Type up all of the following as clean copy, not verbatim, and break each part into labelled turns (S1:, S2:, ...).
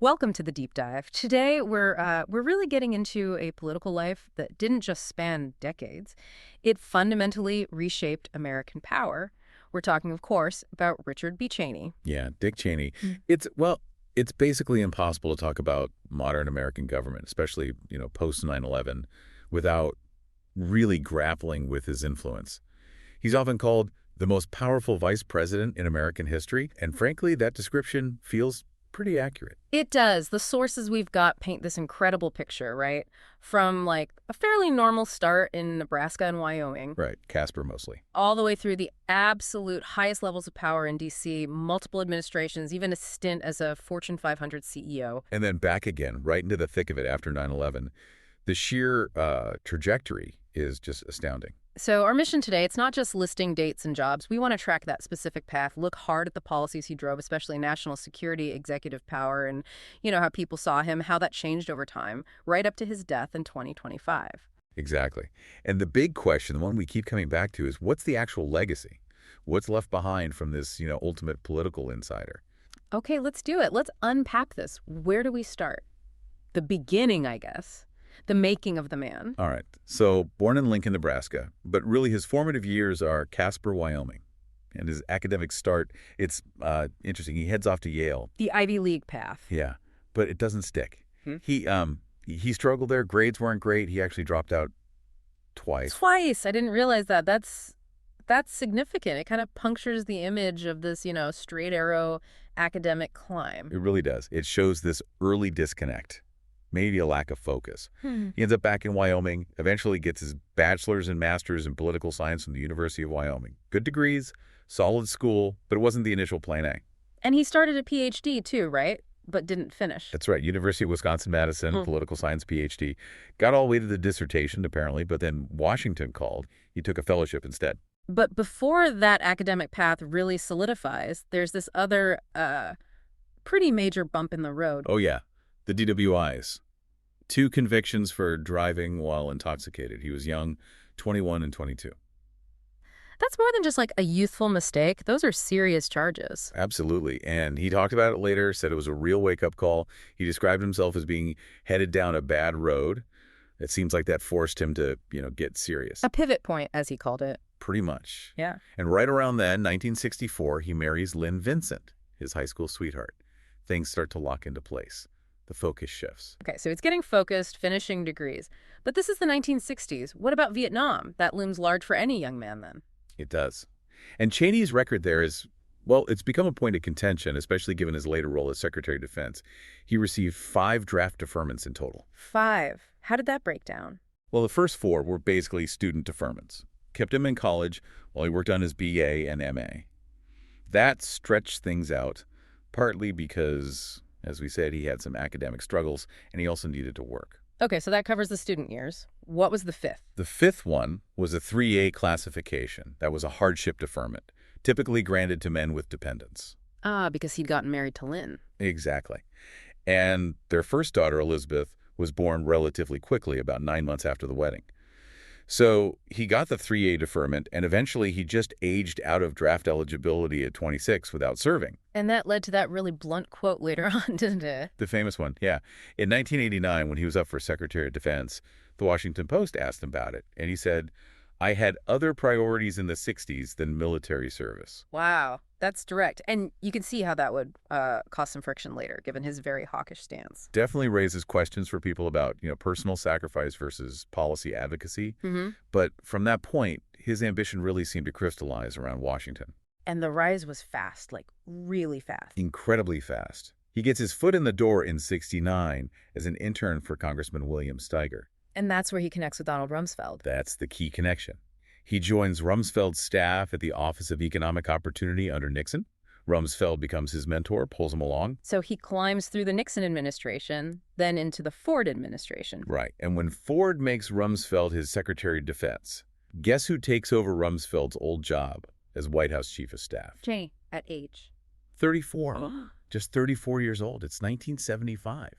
S1: Welcome to the deep dive. Today we're really getting into a political life that didn't just span decades. It fundamentally reshaped American power. We're talking, of course, about Richard B. Cheney.
S2: Yeah, Dick Cheney.
S1: Mm.
S2: It's basically impossible to talk about modern American government, especially, post 9/11, without really grappling with his influence. He's often called the most powerful vice president in American history, and frankly, that description feels pretty accurate.
S1: It does. The sources we've got paint this incredible picture, right? From like a fairly normal start in Nebraska and Wyoming,
S2: Right, Casper mostly.
S1: all the way through the absolute highest levels of power in D.C., multiple administrations, even a stint as a Fortune 500 CEO.
S2: And then back again, right into the thick of it after 9/11. The sheer trajectory is just astounding.
S1: So our mission today, it's not just listing dates and jobs. We want to track that specific path, look hard at the policies he drove, especially national security, executive power, and, how people saw him, how that changed over time, right up to his death in 2025.
S2: Exactly. And the big question, the one we keep coming back to, is what's the actual legacy? What's left behind from this, ultimate political insider?
S1: Okay, let's do it. Let's unpack this. Where do we start? The beginning, I guess. The making of the man.
S2: All right. So born in Lincoln, Nebraska, but really his formative years are Casper, Wyoming. And his academic start, it's interesting. He heads off to Yale.
S1: The Ivy League path.
S2: Yeah, but it doesn't stick.
S1: Hmm?
S2: He struggled there. Grades weren't great. He actually dropped out twice.
S1: Twice. I didn't realize that. That's significant. It kind of punctures the image of this, straight arrow academic climb.
S2: It really does. It shows this early disconnect, maybe a lack of focus.
S1: Hmm.
S2: He ends up back in Wyoming, eventually gets his bachelor's and master's in political science from the University of Wyoming. Good degrees, solid school, but it wasn't the initial plan A.
S1: And he started a PhD too, right? But didn't finish.
S2: That's right, University of Wisconsin-Madison, political science PhD. Got all the way to the dissertation, apparently, but then Washington called. He took a fellowship instead.
S1: But before that academic path really solidifies, there's this other pretty major bump in the road.
S2: Oh, yeah, the DWIs. 2 convictions for driving while intoxicated. He was young, 21 and 22.
S1: That's more than just like a youthful mistake. Those are serious charges.
S2: Absolutely. And he talked about it later, said it was a real wake-up call. He described himself as being headed down a bad road. It seems like that forced him to, get serious.
S1: A pivot point, as he called it.
S2: Pretty much.
S1: Yeah.
S2: And right around then, 1964, he marries Lynn Vincent, his high school sweetheart. Things start to lock into place. The focus shifts.
S1: Okay, so it's getting focused, finishing degrees. But this is the 1960s. What about Vietnam? That looms large for any young man then.
S2: It does. And Cheney's record there is, well, it's become a point of contention, especially given his later role as Secretary of Defense. He received 5 draft deferments in total.
S1: 5. How did that break down?
S2: Well, the first 4 were basically student deferments. Kept him in college while he worked on his BA and MA. That stretched things out, partly because, as we said, he had some academic struggles, and he also needed to work.
S1: Okay, so that covers the student years. What was the 5th?
S2: The 5th one was a 3A classification. That was a hardship deferment, typically granted to men with dependents.
S1: Ah, because he'd gotten married to Lynn.
S2: Exactly. And their first daughter, Elizabeth, was born relatively quickly, about 9 months after the wedding. So he got the 3A deferment, and eventually he just aged out of draft eligibility at 26 without serving.
S1: And that led to that really blunt quote later on, didn't it?
S2: The famous one, yeah. In 1989, when he was up for Secretary of Defense, the Washington Post asked him about it, and he said, "I had other priorities in the 60s than military service."
S1: Wow, that's direct. And you can see how that would cause some friction later, given his very hawkish stance.
S2: Definitely raises questions for people about, personal sacrifice versus policy advocacy.
S1: Mm-hmm.
S2: But from that point, his ambition really seemed to crystallize around Washington.
S1: And the rise was fast, like really fast.
S2: Incredibly fast. He gets his foot in the door in '69 as an intern for Congressman William Steiger.
S1: And that's where he connects with Donald Rumsfeld.
S2: That's the key connection. He joins Rumsfeld's staff at the Office of Economic Opportunity under Nixon. Rumsfeld becomes his mentor, pulls him along.
S1: So he climbs through the Nixon administration, then into the Ford administration.
S2: Right. And when Ford makes Rumsfeld his Secretary of Defense, guess who takes over Rumsfeld's old job as White House Chief of Staff?
S1: Cheney, at age?
S2: 34. Just 34 years old. It's 1975.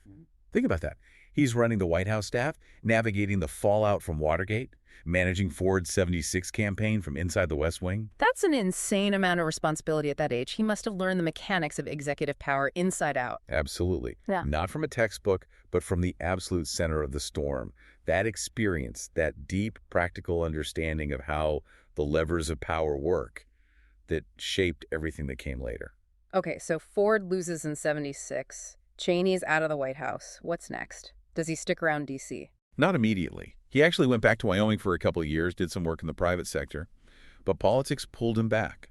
S2: Think about that. He's running the White House staff, navigating the fallout from Watergate, managing Ford's 76 campaign from inside the West Wing.
S1: That's an insane amount of responsibility at that age. He must have learned the mechanics of executive power inside out.
S2: Absolutely.
S1: Yeah.
S2: Not from a textbook, but from the absolute center of the storm. That experience, that deep practical understanding of how the levers of power work that shaped everything that came later.
S1: Okay, so Ford loses in 76. Cheney's out of the White House. What's next? Does he stick around D.C.?
S2: Not immediately. He actually went back to Wyoming for a couple of years, did some work in the private sector, but politics pulled him back.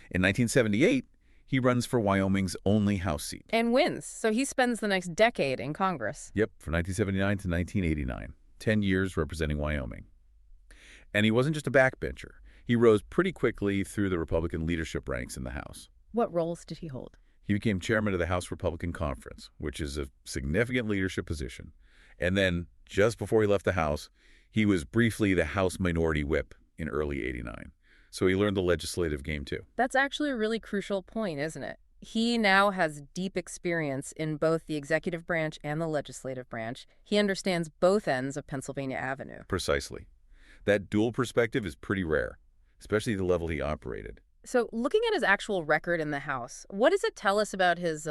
S2: In 1978, he runs for Wyoming's only House seat.
S1: And wins, so he spends the next decade in Congress.
S2: Yep, from 1979 to 1989. 10 years representing Wyoming. And he wasn't just a backbencher. He rose pretty quickly through the Republican leadership ranks in the House.
S1: What roles did he hold?
S2: He became chairman of the House Republican Conference, which is a significant leadership position. And then, just before he left the House, he was briefly the House Minority Whip in early '89. So he learned the legislative game, too.
S1: That's actually a really crucial point, isn't it? He now has deep experience in both the executive branch and the legislative branch. He understands both ends of Pennsylvania Avenue.
S2: Precisely. That dual perspective is pretty rare, especially the level he operated.
S1: So looking at his actual record in the House, what does it tell us about his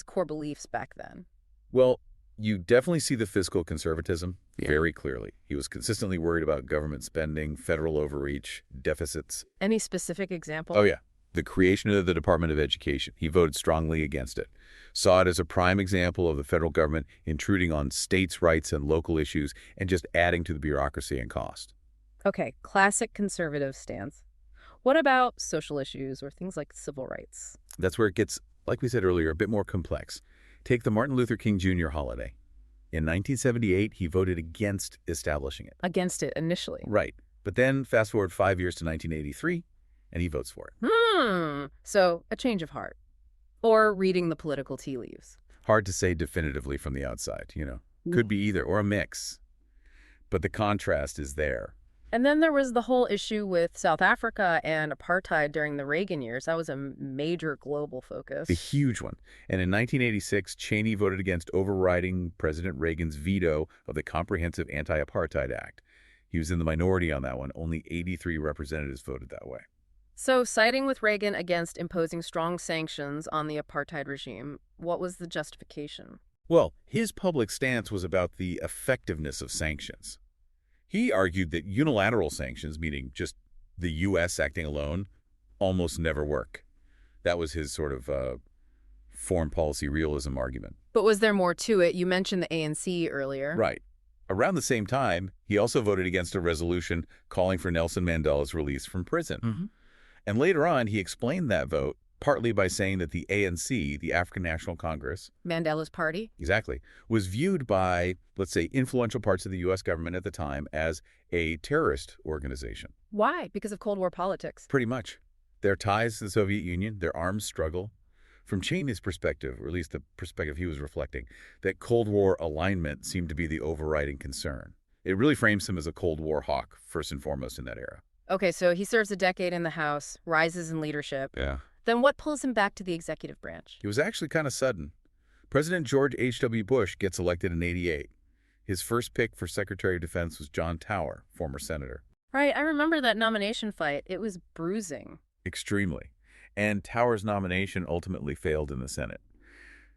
S1: core beliefs back then?
S2: Well, you definitely see the fiscal conservatism very clearly. He was consistently worried about government spending, federal overreach, deficits.
S1: Any specific example?
S2: Oh, yeah. The creation of the Department of Education. He voted strongly against it. Saw it as a prime example of the federal government intruding on states' rights and local issues and just adding to the bureaucracy and cost.
S1: Okay, classic conservative stance. What about social issues or things like civil rights?
S2: That's where it gets, like we said earlier, a bit more complex. Take the Martin Luther King Jr. holiday. In 1978, he voted against establishing it.
S1: Against it initially.
S2: Right. But then fast forward 5 years to 1983, and he votes for it.
S1: So a change of heart. Or reading the political tea leaves.
S2: Hard to say definitively from the outside, Could be either, or a mix. But the contrast is there.
S1: And then there was the whole issue with South Africa and apartheid during the Reagan years. That was a major global focus.
S2: A huge one. And in 1986, Cheney voted against overriding President Reagan's veto of the Comprehensive Anti-Apartheid Act. He was in the minority on that one. Only 83 representatives voted that way.
S1: So, siding with Reagan against imposing strong sanctions on the apartheid regime, what was the justification?
S2: Well, his public stance was about the effectiveness of sanctions. He argued that unilateral sanctions, meaning just the U.S. acting alone, almost never work. That was his sort of foreign policy realism argument.
S1: But was there more to it? You mentioned the ANC earlier.
S2: Right. Around the same time, he also voted against a resolution calling for Nelson Mandela's release from prison. And later on, he explained that vote partly by saying that the ANC, the African National Congress,
S1: Mandela's party?
S2: Exactly, was viewed by, let's say, influential parts of the U.S. government at the time as a terrorist organization.
S1: Why? Because of Cold War politics?
S2: Pretty much. Their ties to the Soviet Union, their arms struggle. From Cheney's perspective, or at least the perspective he was reflecting, that Cold War alignment seemed to be the overriding concern. It really frames him as a Cold War hawk, first and foremost in that era.
S1: Okay, so he serves a decade in the House, rises in leadership.
S2: Yeah.
S1: Then what pulls him back to the executive branch?
S2: It was actually kind of sudden. President George H.W. Bush gets elected in '88. His first pick for Secretary of Defense was John Tower, former senator.
S1: Right, I remember that nomination fight. It was bruising.
S2: Extremely. And Tower's nomination ultimately failed in the Senate.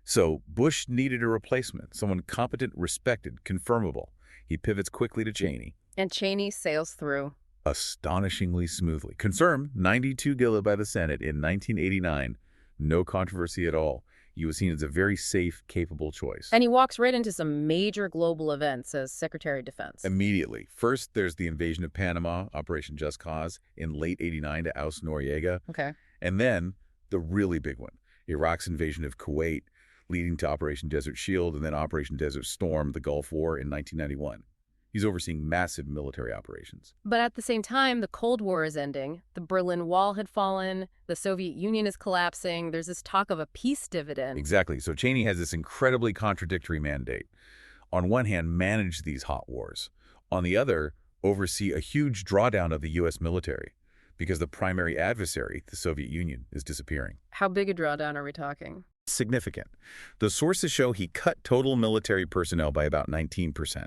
S2: So Bush needed a replacement, someone competent, respected, confirmable. He pivots quickly to Cheney.
S1: And Cheney sails through.
S2: Astonishingly smoothly. Confirmed 92 Gilla by the Senate in 1989. No controversy at all. He was seen as a very safe, capable choice.
S1: And he walks right into some major global events as Secretary of Defense.
S2: Immediately. First, there's the invasion of Panama, Operation Just Cause, in late '89 to oust Noriega.
S1: Okay.
S2: And then the really big one, Iraq's invasion of Kuwait, leading to Operation Desert Shield, and then Operation Desert Storm, the Gulf War in 1991. He's overseeing massive military operations.
S1: But at the same time, the Cold War is ending. The Berlin Wall had fallen. The Soviet Union is collapsing. There's this talk of a peace dividend.
S2: Exactly. So Cheney has this incredibly contradictory mandate. On one hand, manage these hot wars. On the other, oversee a huge drawdown of the U.S. military because the primary adversary, the Soviet Union, is disappearing.
S1: How big a drawdown are we talking?
S2: Significant. The sources show he cut total military personnel by about 19%.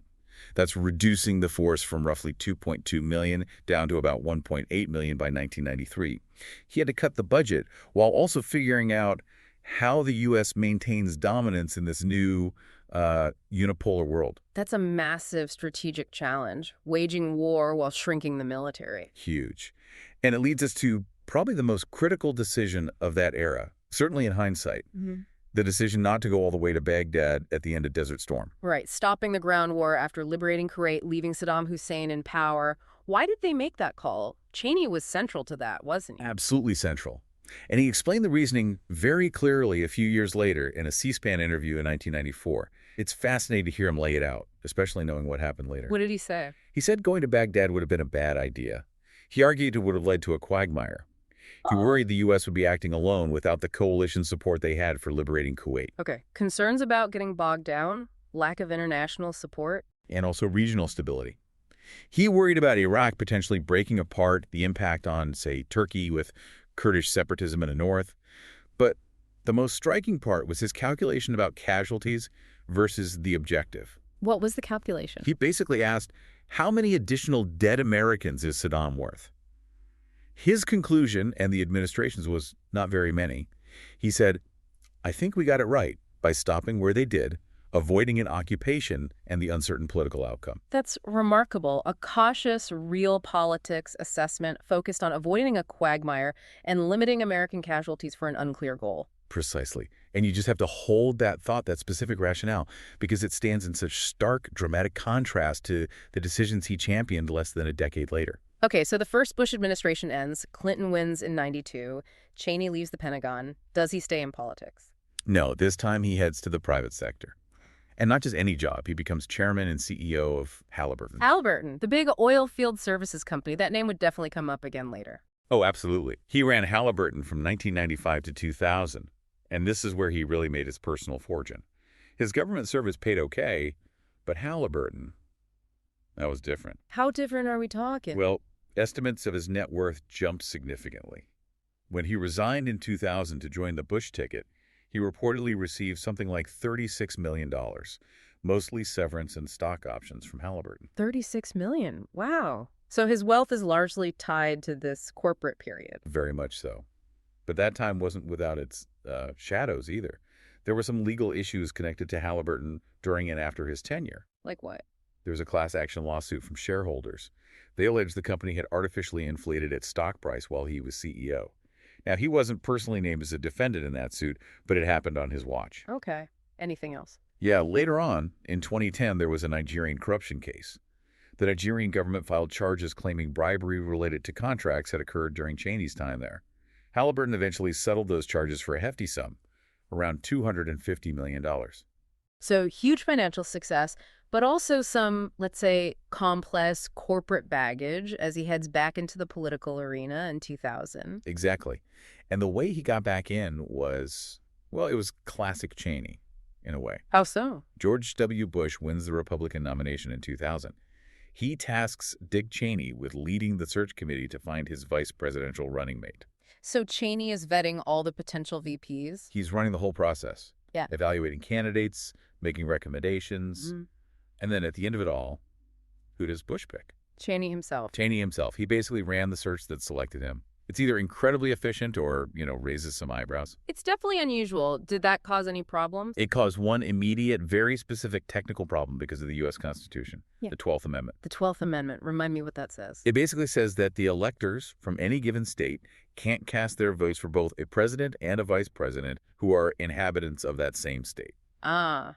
S2: That's reducing the force from roughly 2.2 million down to about 1.8 million by 1993. He had to cut the budget while also figuring out how the U.S. maintains dominance in this new unipolar world.
S1: That's a massive strategic challenge, waging war while shrinking the military.
S2: Huge. And it leads us to probably the most critical decision of that era, certainly in hindsight. The decision not to go all the way to Baghdad at the end of Desert Storm.
S1: Right, stopping the ground war after liberating Kuwait, leaving Saddam Hussein in power. Why did they make that call? Cheney was central to that, wasn't he?
S2: Absolutely central. And he explained the reasoning very clearly a few years later in a C-SPAN interview in 1994. It's fascinating to hear him lay it out, especially knowing what happened later.
S1: What did he say?
S2: He said going to Baghdad would have been a bad idea. He argued it would have led to a quagmire. He worried the U.S. would be acting alone without the coalition support they had for liberating Kuwait.
S1: Okay, concerns about getting bogged down, lack of international support.
S2: And also regional stability. He worried about Iraq potentially breaking apart, the impact on, say, Turkey with Kurdish separatism in the north. But the most striking part was his calculation about casualties versus the objective.
S1: What was the calculation?
S2: He basically asked, how many additional dead Americans is Saddam worth? His conclusion, and the administration's, was not very many. He said, I think we got it right by stopping where they did, avoiding an occupation and the uncertain political outcome.
S1: That's remarkable. A cautious, real politics assessment focused on avoiding a quagmire and limiting American casualties for an unclear goal.
S2: Precisely. And you just have to hold that thought, that specific rationale, because it stands in such stark, dramatic contrast to the decisions he championed less than a decade later.
S1: Okay, so the first Bush administration ends. Clinton wins in '92. Cheney leaves the Pentagon. Does he stay in politics?
S2: No, this time he heads to the private sector. And not just any job. He becomes chairman and CEO of Halliburton.
S1: Halliburton, the big oil field services company. That name would definitely come up again later.
S2: Oh, absolutely. He ran Halliburton from 1995 to 2000. And this is where he really made his personal fortune. His government service paid okay, but Halliburton, that was different.
S1: How different are we talking?
S2: Well, estimates of his net worth jumped significantly. When he resigned in 2000 to join the Bush ticket, he reportedly received something like $36 million, mostly severance and stock options from Halliburton.
S1: $36 million. Wow. So his wealth is largely tied to this corporate period.
S2: Very much so. But that time wasn't without its shadows either. There were some legal issues connected to Halliburton during and after his tenure.
S1: Like what?
S2: There was a class action lawsuit from shareholders. They alleged the company had artificially inflated its stock price while he was CEO. Now, he wasn't personally named as a defendant in that suit, but it happened on his watch.
S1: Okay. Anything else?
S2: Yeah, later on, in 2010, there was a Nigerian corruption case. The Nigerian government filed charges claiming bribery related to contracts had occurred during Cheney's time there. Halliburton eventually settled those charges for a hefty sum, around $250 million.
S1: So huge financial success, but also some, let's say, complex corporate baggage as he heads back into the political arena in 2000.
S2: Exactly. And the way he got back in was, well, it was classic Cheney, in a way.
S1: How so?
S2: George W. Bush wins the Republican nomination in 2000. He tasks Dick Cheney with leading the search committee to find his vice presidential running mate.
S1: So Cheney is vetting all the potential VPs?
S2: He's running the whole process.
S1: Yeah.
S2: Evaluating candidates, making recommendations. And then at the end of it all, who does Bush pick?
S1: Cheney himself.
S2: Cheney himself. He basically ran the search that selected him. It's either incredibly efficient or, raises some eyebrows.
S1: It's definitely unusual. Did that cause any problems?
S2: It caused one immediate, very specific technical problem because of the U.S. Constitution, the 12th Amendment.
S1: The 12th Amendment. Remind me what that says.
S2: It basically says that the electors from any given state can't cast their votes for both a president and a vice president who are inhabitants of that same state.
S1: Ah,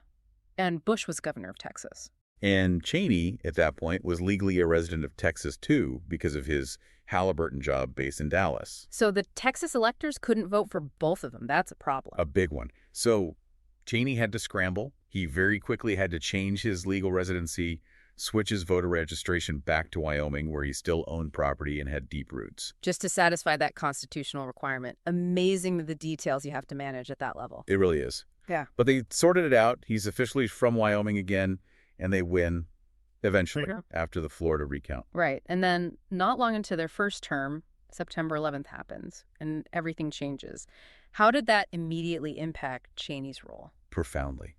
S1: and Bush was governor of Texas.
S2: And Cheney, at that point, was legally a resident of Texas, too, because of his Halliburton job based in Dallas.
S1: So the Texas electors couldn't vote for both of them. That's a problem.
S2: A big one. So Cheney had to scramble. He very quickly had to change his legal residency, switch his voter registration back to Wyoming, where he still owned property and had deep roots.
S1: Just to satisfy that constitutional requirement. Amazing the details you have to manage at that level.
S2: It really is.
S1: Yeah.
S2: But they sorted it out. He's officially from Wyoming again, and they win eventually after the Florida recount.
S1: Right. And then not long into their first term, September 11th happens, and everything changes. How did that immediately impact Cheney's role?
S2: Profoundly.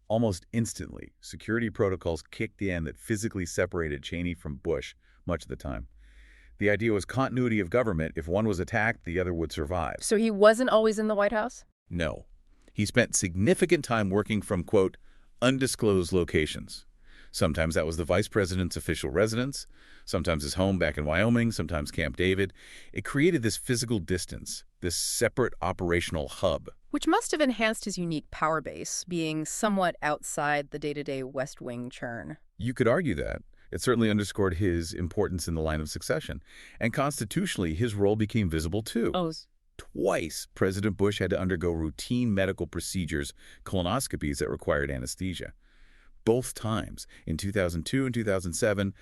S2: Almost instantly, security protocols kicked in that physically separated Cheney from Bush much of the time. The idea was continuity of government. If one was attacked, the other would survive.
S1: So he wasn't always in the White House?
S2: No. He spent significant time working from, quote, undisclosed locations. Sometimes that was the vice president's official residence, sometimes his home back in Wyoming, sometimes Camp David. It created this physical distance, this separate operational hub.
S1: Which must have enhanced his unique power base, being somewhat outside the day-to-day West Wing churn.
S2: You could argue that. It certainly underscored his importance in the line of succession. And constitutionally, his role became visible too.
S1: Oh.
S2: Twice, President Bush had to undergo routine medical procedures, colonoscopies that required anesthesia. Both times, in 2002 and 2007,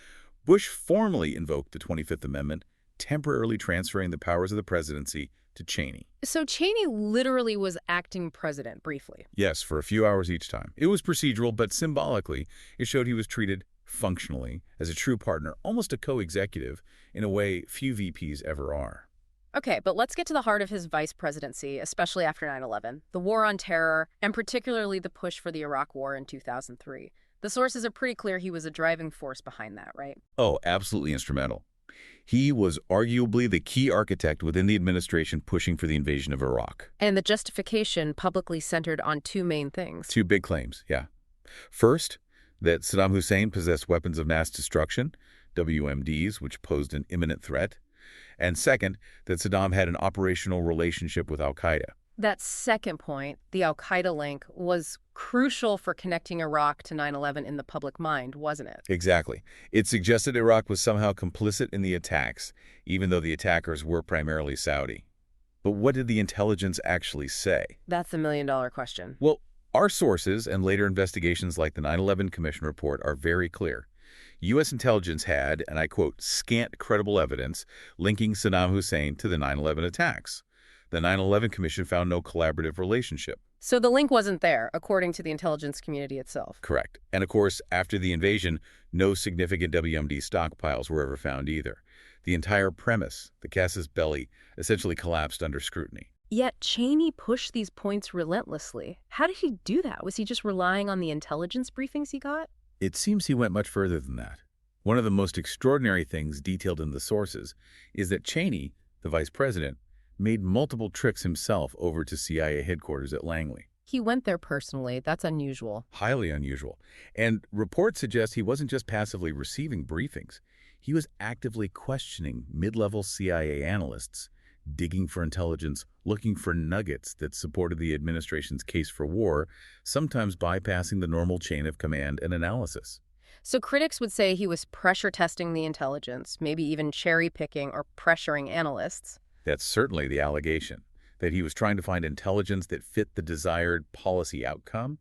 S2: Bush formally invoked the 25th Amendment, temporarily transferring the powers of the presidency to Cheney.
S1: So Cheney literally was acting president briefly.
S2: Yes, for a few hours each time. It was procedural, but symbolically, it showed he was treated functionally as a true partner, almost a co-executive, in a way few VPs ever are.
S1: Okay, but let's get to the heart of his vice presidency, especially after 9/11, the war on terror, and particularly the push for the Iraq War in 2003. The sources are pretty clear he was a driving force behind that, right?
S2: Oh, absolutely instrumental. He was arguably the key architect within the administration pushing for the invasion of Iraq.
S1: And the justification publicly centered on two main things.
S2: Two big claims, yeah. First, that Saddam Hussein possessed weapons of mass destruction, WMDs, which posed an imminent threat. And second, that Saddam had an operational relationship with al-Qaeda.
S1: That second point, the al-Qaeda link, was crucial for connecting Iraq to 9/11 in the public mind, wasn't it?
S2: Exactly. It suggested Iraq was somehow complicit in the attacks, even though the attackers were primarily Saudi. But what did the intelligence actually say?
S1: That's the million-dollar question.
S2: Well, our sources and later investigations like the 9/11 Commission report are very clear. U.S. intelligence had, and I quote, scant credible evidence linking Saddam Hussein to the 9/11 attacks. The 9/11 Commission found no collaborative relationship.
S1: So the link wasn't there, according to the intelligence community itself.
S2: Correct. And of course, after the invasion, no significant WMD stockpiles were ever found either. The entire premise, the casus belli, essentially collapsed under scrutiny.
S1: Yet Cheney pushed these points relentlessly. How did he do that? Was he just relying on the intelligence briefings he got?
S2: It seems he went much further than that. One of the most extraordinary things detailed in the sources is that Cheney, the vice president, made multiple trips himself over to CIA headquarters at Langley.
S1: He went there personally. That's unusual.
S2: Highly unusual. And reports suggest he wasn't just passively receiving briefings. He was actively questioning mid-level CIA analysts, digging for intelligence, looking for nuggets that supported the administration's case for war, sometimes bypassing the normal chain of command and analysis.
S1: So critics would say he was pressure testing the intelligence, maybe even cherry-picking or pressuring analysts.
S2: That's certainly the allegation, that he was trying to find intelligence that fit the desired policy outcome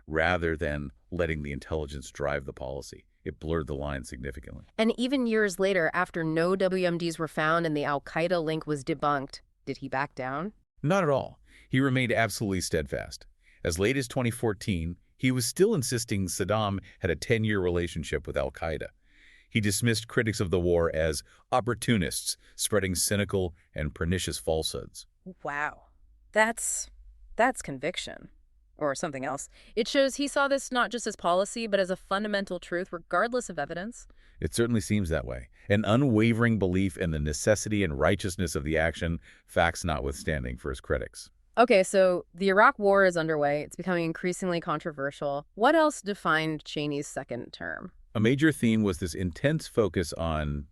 S2: rather than letting the intelligence drive the policy. It blurred the line significantly.
S1: And even years later, after no WMDs were found and the al-Qaeda link was debunked, did he back down?
S2: Not at all. He remained absolutely steadfast. As late as 2014, he was still insisting Saddam had a 10-year relationship with al-Qaeda. He dismissed critics of the war as opportunists, spreading cynical and pernicious falsehoods.
S1: Wow. That's conviction. Or something else. It shows he saw this not just as policy, but as a fundamental truth, regardless of evidence.
S2: It certainly seems that way. An unwavering belief in the necessity and righteousness of the action, facts notwithstanding for his critics.
S1: Okay, so the Iraq War is underway. It's becoming increasingly controversial. What else defined Cheney's second term?
S2: A major theme was this intense focus on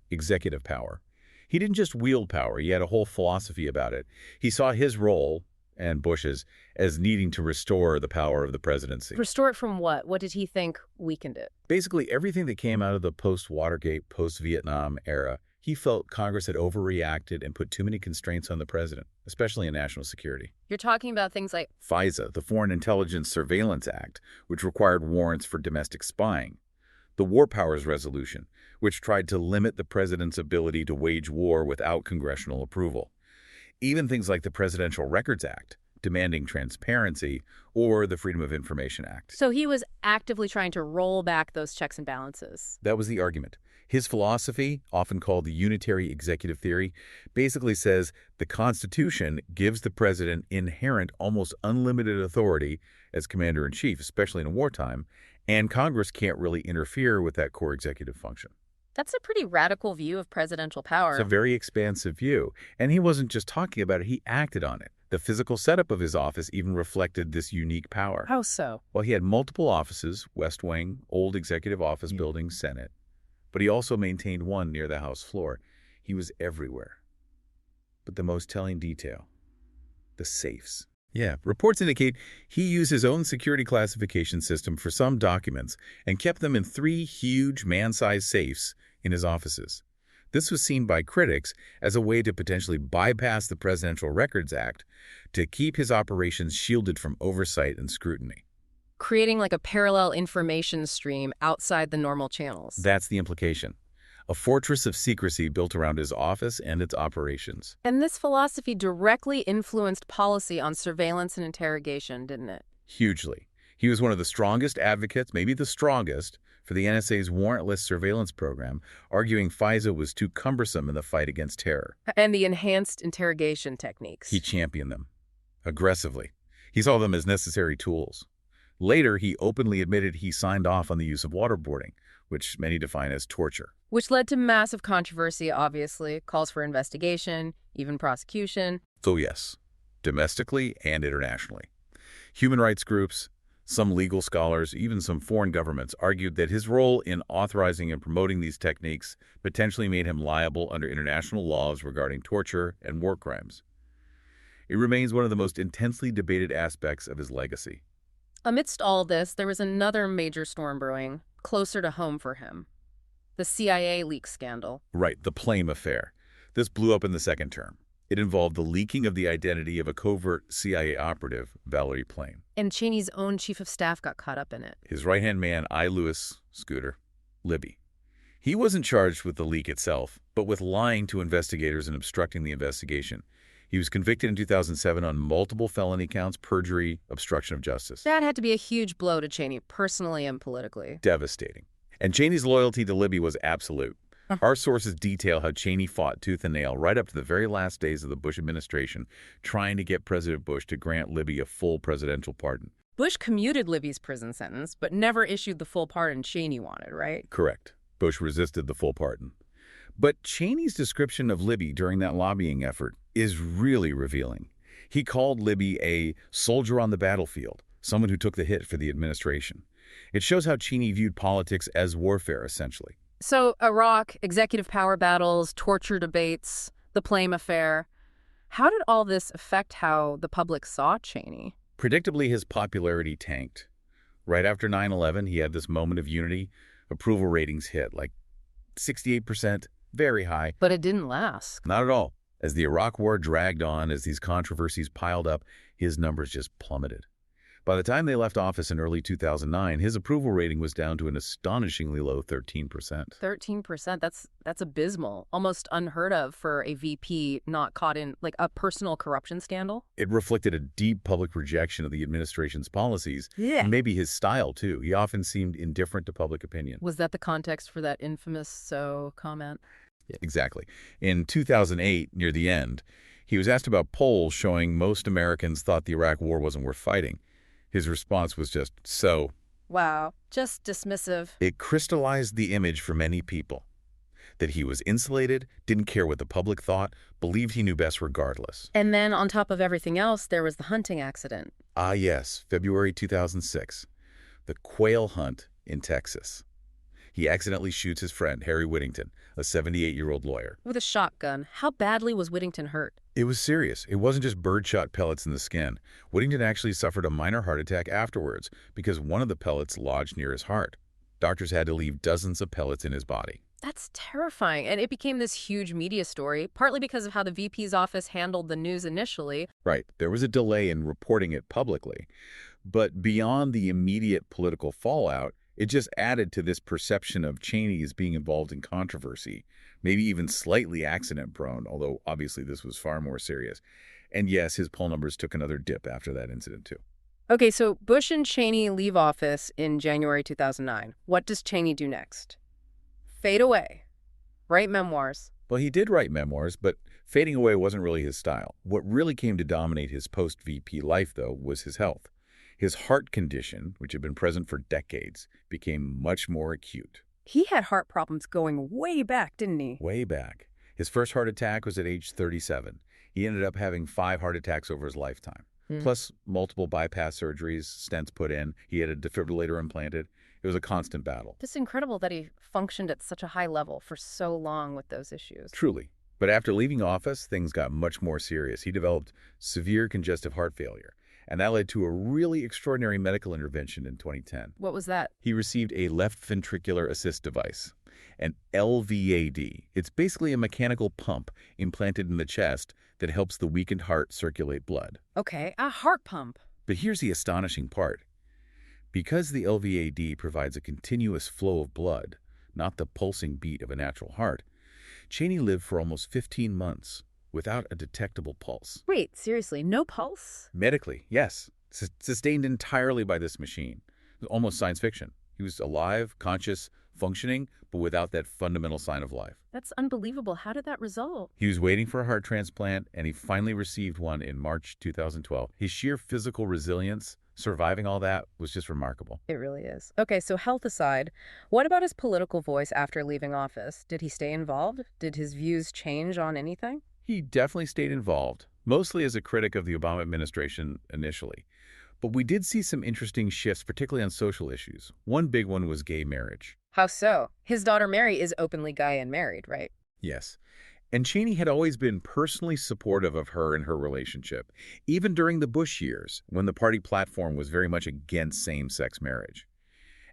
S2: executive power. He didn't just wield power. He had a whole philosophy about it. He saw his role, and Bush's, as needing to restore the power of the presidency.
S1: Restore it from what? What did he think weakened it?
S2: Basically, everything that came out of the post-Watergate, post-Vietnam era, he felt Congress had overreacted and put too many constraints on the president, especially in national security.
S1: You're talking about things like
S2: FISA, the Foreign Intelligence Surveillance Act, which required warrants for domestic spying. The War Powers Resolution, which tried to limit the president's ability to wage war without congressional approval. Even things like the Presidential Records Act, demanding transparency, or the Freedom of Information Act.
S1: So he was actively trying to roll back those checks and balances.
S2: That was the argument. His philosophy, often called the unitary executive theory, basically says the Constitution gives the president inherent, almost unlimited authority as commander-in-chief, especially in wartime, and Congress can't really interfere with that core executive function.
S1: That's a pretty radical view of presidential power.
S2: It's a very expansive view, and he wasn't just talking about it, he acted on it. The physical setup of his office even reflected this unique power.
S1: How so?
S2: Well, he had multiple offices, West Wing, Old Executive Office Building, Senate, but he also maintained one near the House floor. He was everywhere. But the most telling detail, the safes. Yeah, reports indicate he used his own security classification system for some documents and kept them in 3 huge man-sized safes in his offices. This was seen by critics as a way to potentially bypass the Presidential Records Act to keep his operations shielded from oversight and scrutiny.
S1: Creating like a parallel information stream outside the normal channels.
S2: That's the implication. A fortress of secrecy built around his office and its operations.
S1: And this philosophy directly influenced policy on surveillance and interrogation, didn't it?
S2: Hugely. He was one of the strongest advocates, maybe the strongest, for the NSA's warrantless surveillance program, arguing FISA was too cumbersome in the fight against terror.
S1: And the enhanced interrogation techniques.
S2: He championed them aggressively. He saw them as necessary tools. Later, he openly admitted he signed off on the use of waterboarding, which many define as torture.
S1: Which led to massive controversy, obviously, calls for investigation, even prosecution.
S2: So yes, domestically and internationally. Human rights groups, some legal scholars, even some foreign governments argued that his role in authorizing and promoting these techniques potentially made him liable under international laws regarding torture and war crimes. It remains one of the most intensely debated aspects of his legacy.
S1: Amidst all this, there was another major storm brewing, closer to home for him. The CIA leak scandal.
S2: Right, the Plame affair. This blew up in the second term. It involved the leaking of the identity of a covert CIA operative, Valerie Plame.
S1: And Cheney's own chief of staff got caught up in it.
S2: His right-hand man, I. Lewis Scooter, Libby. He wasn't charged with the leak itself, but with lying to investigators and obstructing the investigation. He was convicted in 2007 on multiple felony counts, perjury, obstruction of justice.
S1: That had to be a huge blow to Cheney, personally and politically.
S2: Devastating. And Cheney's loyalty to Libby was absolute. Our sources detail how Cheney fought tooth and nail right up to the very last days of the Bush administration, trying to get President Bush to grant Libby a full presidential pardon.
S1: Bush commuted Libby's prison sentence, but never issued the full pardon Cheney wanted, right?
S2: Correct. Bush resisted the full pardon. But Cheney's description of Libby during that lobbying effort is really revealing. He called Libby a soldier on the battlefield, someone who took the hit for the administration. It shows how Cheney viewed politics as warfare, essentially.
S1: So Iraq, executive power battles, torture debates, the Plame affair. How did all this affect how the public saw Cheney?
S2: Predictably, his popularity tanked. Right after 9/11, he had this moment of unity. Approval ratings hit, like 68%, very high.
S1: But it didn't last.
S2: Not at all. As the Iraq War dragged on, as these controversies piled up, his numbers just plummeted. By the time they left office in early 2009, his approval rating was down to an astonishingly low 13%.
S1: 13%, that's abysmal. Almost unheard of for a VP not caught in like a personal corruption scandal.
S2: It reflected a deep public rejection of the administration's policies,
S1: Yeah.
S2: and maybe his style, too. He often seemed indifferent to public opinion.
S1: Was that the context for that infamous "so" comment?
S2: Yeah, exactly. In 2008, near the end, he was asked about polls showing most Americans thought the Iraq War wasn't worth fighting. His response was just, so.
S1: Wow, just dismissive.
S2: It crystallized the image for many people that he was insulated, didn't care what the public thought, believed he knew best regardless.
S1: And then on top of everything else, there was the hunting accident.
S2: Ah, yes, February 2006, the quail hunt in Texas. He accidentally shoots his friend, Harry Whittington, a 78-year-old lawyer.
S1: With a shotgun. How badly was Whittington hurt?
S2: It was serious. It wasn't just birdshot pellets in the skin. Whittington actually suffered a minor heart attack afterwards because one of the pellets lodged near his heart. Doctors had to leave dozens of pellets in his body.
S1: That's terrifying. And it became this huge media story, partly because of how the VP's office handled the news initially.
S2: Right. There was a delay in reporting it publicly. But beyond the immediate political fallout, it just added to this perception of Cheney as being involved in controversy, maybe even slightly accident-prone, although obviously this was far more serious. And yes, his poll numbers took another dip after that incident, too.
S1: Okay, so Bush and Cheney leave office in January 2009. What does Cheney do next? Fade away. Write memoirs.
S2: Well, he did write memoirs, but fading away wasn't really his style. What really came to dominate his post-VP life, though, was his health. His heart condition, which had been present for decades, became much more acute.
S1: He had heart problems going way back, didn't he?
S2: Way back. His first heart attack was at age 37. He ended up having 5 heart attacks over his lifetime, plus multiple bypass surgeries, stents put in. He had a defibrillator implanted. It was a constant battle.
S1: It's incredible that he functioned at such a high level for so long with those issues.
S2: Truly. But after leaving office, things got much more serious. He developed severe congestive heart failure, and that led to a really extraordinary medical intervention in 2010.
S1: What was that?
S2: He received a left ventricular assist device, an LVAD. It's basically a mechanical pump implanted in the chest that helps the weakened heart circulate blood.
S1: Okay, a heart pump.
S2: But here's the astonishing part. Because the LVAD provides a continuous flow of blood, not the pulsing beat of a natural heart, Cheney lived for almost 15 months without a detectable pulse.
S1: Wait, seriously, no pulse?
S2: Medically, yes. Sustained entirely by this machine. It was almost science fiction. He was alive, conscious, functioning, but without that fundamental sign of life.
S1: That's unbelievable. How did that result?
S2: He was waiting for a heart transplant, and he finally received one in March 2012. His sheer physical resilience, surviving all that, was just remarkable.
S1: It really is. Okay, so health aside, what about his political voice after leaving office? Did he stay involved? Did his views change on anything?
S2: He definitely stayed involved, mostly as a critic of the Obama administration initially. But we did see some interesting shifts, particularly on social issues. One big one was gay marriage.
S1: How so? His daughter Mary is openly gay and married, right?
S2: Yes. And Cheney had always been personally supportive of her and her relationship, even during the Bush years, when the party platform was very much against same-sex marriage.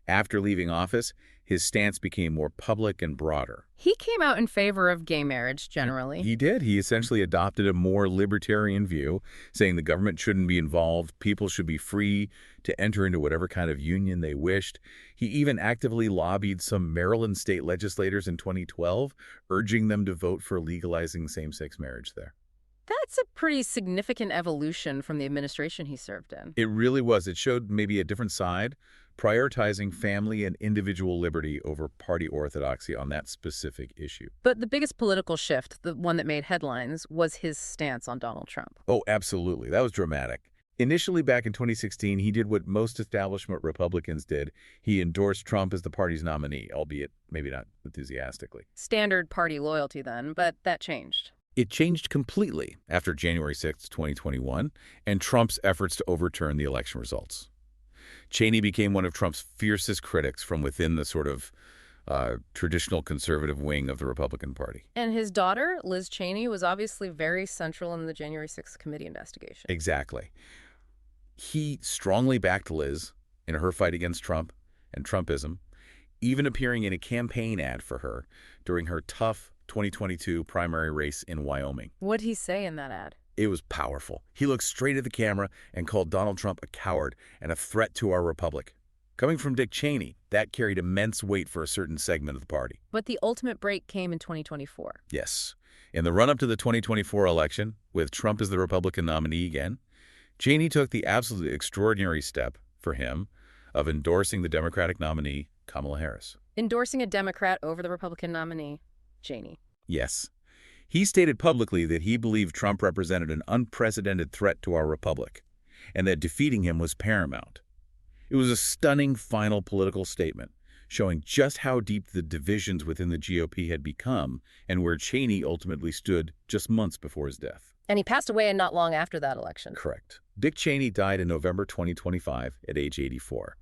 S2: After leaving office, his stance became more public and broader.
S1: He came out in favor of gay marriage, generally.
S2: He did. He essentially adopted a more libertarian view, saying the government shouldn't be involved, people should be free to enter into whatever kind of union they wished. He even actively lobbied some Maryland state legislators in 2012, urging them to vote for legalizing same-sex marriage there.
S1: That's a pretty significant evolution from the administration he served in.
S2: It really was. It showed maybe a different side, prioritizing family and individual liberty over party orthodoxy on that specific issue.
S1: But the biggest political shift, the one that made headlines, was his stance on Donald Trump.
S2: Oh, absolutely. That was dramatic. Initially, back in 2016, he did what most establishment Republicans did. He endorsed Trump as the party's nominee, albeit maybe not enthusiastically.
S1: Standard party loyalty then, but that changed.
S2: It changed completely after January 6, 2021, and Trump's efforts to overturn the election results. Cheney became one of Trump's fiercest critics from within the sort of traditional conservative wing of the Republican Party.
S1: And his daughter, Liz Cheney, was obviously very central in the January 6th committee investigation.
S2: Exactly. He strongly backed Liz in her fight against Trump and Trumpism, even appearing in a campaign ad for her during her tough 2022 primary race in Wyoming.
S1: What'd he say in that ad?
S2: It was powerful. He looked straight at the camera and called Donald Trump a coward and a threat to our republic. Coming from Dick Cheney, that carried immense weight for a certain segment of the party.
S1: But the ultimate break came in 2024.
S2: Yes. In the run-up to the 2024 election, with Trump as the Republican nominee again, Cheney took the absolutely extraordinary step for him of endorsing the Democratic nominee, Kamala Harris.
S1: Endorsing a Democrat over the Republican nominee, Cheney.
S2: Yes. He stated publicly that he believed Trump represented an unprecedented threat to our republic, and that defeating him was paramount. It was a stunning final political statement, showing just how deep the divisions within the GOP had become and where Cheney ultimately stood just months before his death.
S1: And he passed away not long after that election.
S2: Correct. Dick Cheney died in November 2025 at age 84.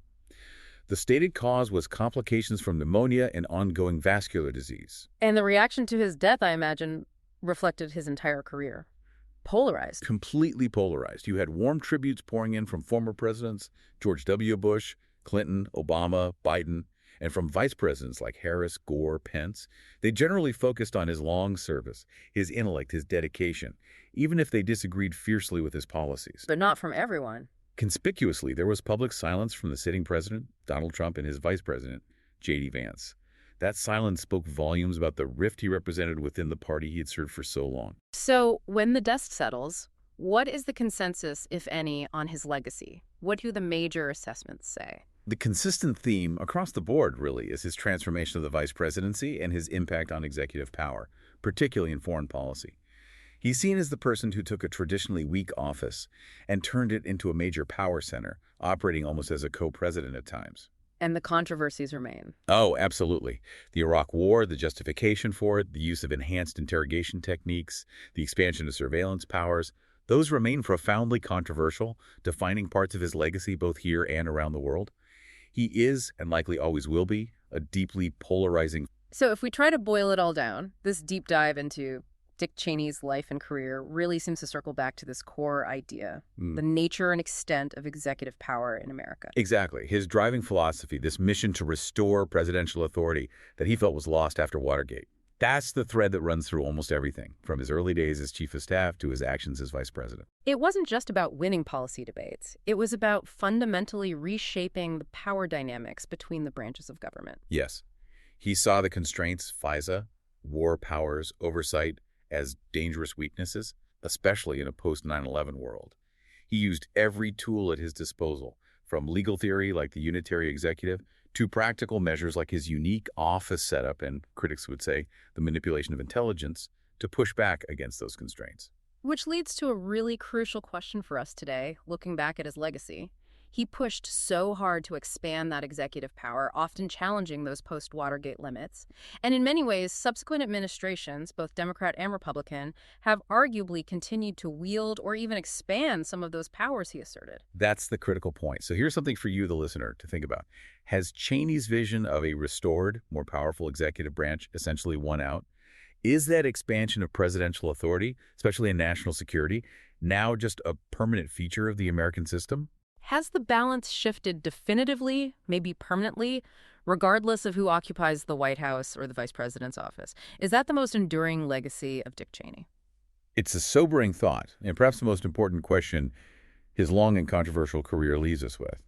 S2: The stated cause was complications from pneumonia and ongoing vascular disease.
S1: And the reaction to his death, I imagine, reflected his entire career. Polarized.
S2: Completely polarized. You had warm tributes pouring in from former presidents, George W. Bush, Clinton, Obama, Biden, and from vice presidents like Harris, Gore, Pence. They generally focused on his long service, his intellect, his dedication, even if they disagreed fiercely with his policies.
S1: But not from everyone.
S2: Conspicuously, there was public silence from the sitting president, Donald Trump, and his vice president, J.D. Vance. That silence spoke volumes about the rift he represented within the party he had served for so long.
S1: So when the dust settles, What is the consensus, if any, on his legacy? What do the major assessments say?
S2: The consistent theme across the board, really, is his transformation of the vice presidency and his impact on executive power, particularly in foreign policy. He's seen as the person who took a traditionally weak office and turned it into a major power center, operating almost as a co-president at times.
S1: And the controversies remain.
S2: Oh, absolutely. The Iraq War, the justification for it, the use of enhanced interrogation techniques, the expansion of surveillance powers, those remain profoundly controversial, defining parts of his legacy both here and around the world. He is, and likely always will be, a deeply polarizing.
S1: So if we try to boil it all down, this deep dive into Dick Cheney's life and career really seems to circle back to this core idea, the nature and extent of executive power in America.
S2: Exactly. His driving philosophy, this mission to restore presidential authority that he felt was lost after Watergate. That's the thread that runs through almost everything, from his early days as chief of staff to his actions as vice president.
S1: It wasn't just about winning policy debates. It was about fundamentally reshaping the power dynamics between the branches of government.
S2: Yes. He saw the constraints, FISA, war powers, oversight, as dangerous weaknesses, especially in a post-9/11 world. He used every tool at his disposal, from legal theory like the unitary executive to practical measures like his unique office setup and, critics would say, the manipulation of intelligence to push back against those constraints.
S1: Which leads to a really crucial question for us today, looking back at his legacy. He pushed so hard to expand that executive power, often challenging those post-Watergate limits. And in many ways, subsequent administrations, both Democrat and Republican, have arguably continued to wield or even expand some of those powers he asserted.
S2: That's the critical point. So here's something for you, the listener, to think about. Has Cheney's vision of a restored, more powerful executive branch essentially won out? Is that expansion of presidential authority, especially in national security, now just a permanent feature of the American system?
S1: Has the balance shifted definitively, maybe permanently, regardless of who occupies the White House or the vice president's office? Is that the most enduring legacy of Dick Cheney?
S2: It's a sobering thought, and perhaps the most important question his long and controversial career leaves us with.